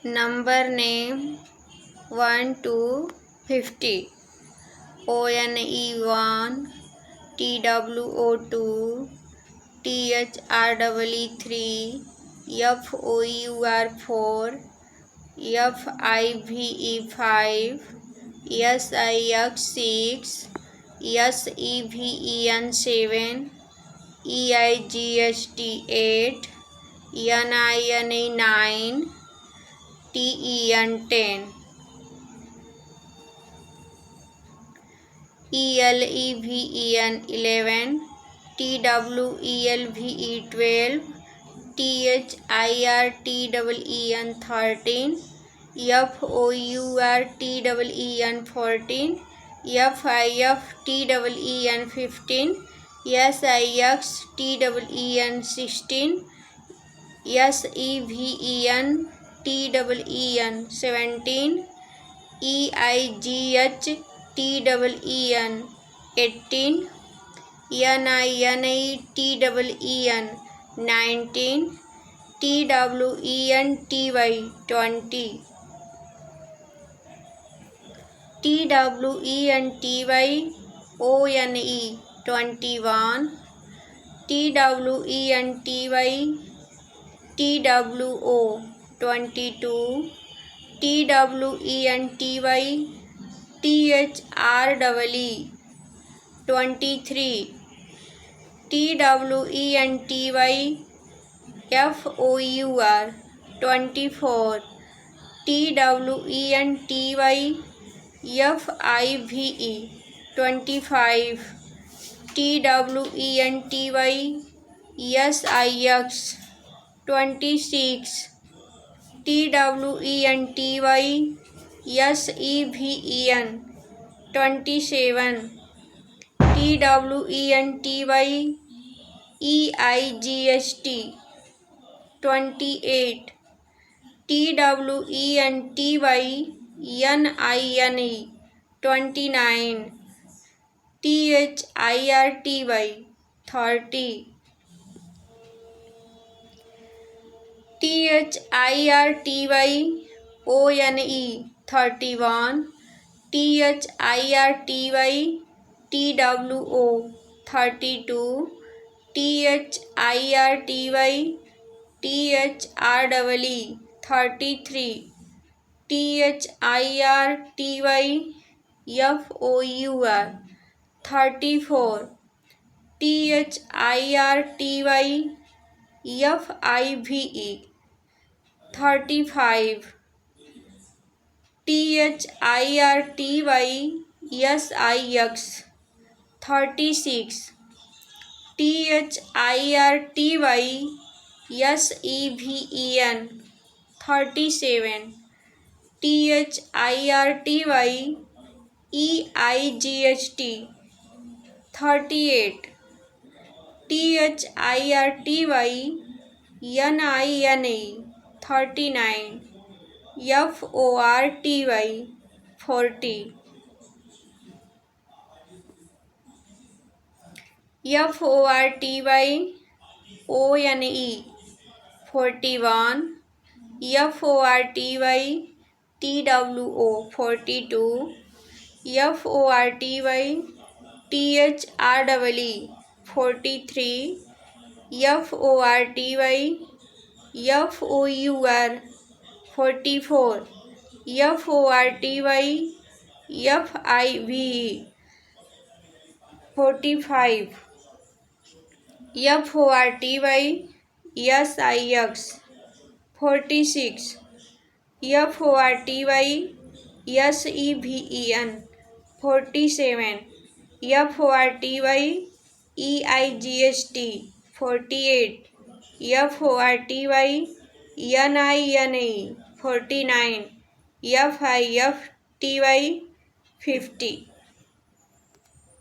Number name 1 to 50. ONE1, TWO2, THREE3, FOUR4, FIVE5, SIX6, SEVEN7, EIGST8, NINE9, TEN10, ELEVEN11, TWELVE12, THIRTEN13, FOURTEN14, FIFTEN15, SIXTEN16, SEVEN17, EIGHTEN18, NINETEN19, TWENTY20, TWENTY21, TWO22, THREE23, TWENTYFOUR24, TWENTYFIVE25, TWENTYSIX26, TWENTYSEVEN27, TWENTYEIGST28, TWENTYNINE29, THIRTY30, THIRTYONE31, THIRTYTWO32, THIRTYTHREE33, THIRTYFOUR34, THIRTYFIVE35, THIRTYSIX36, THIRTYSEVEN37, THIRTYEIGST38, THIRTYNINE39, FORTY40, FORTYONE41, FORTYTWO42, FORTYTHREE43, FORTYFOUR44, FORTYFIVE45, FORTYSIX46, FORTYSEVEN47, FORTYEIGST48, FORTYNINE49, FIFTY50.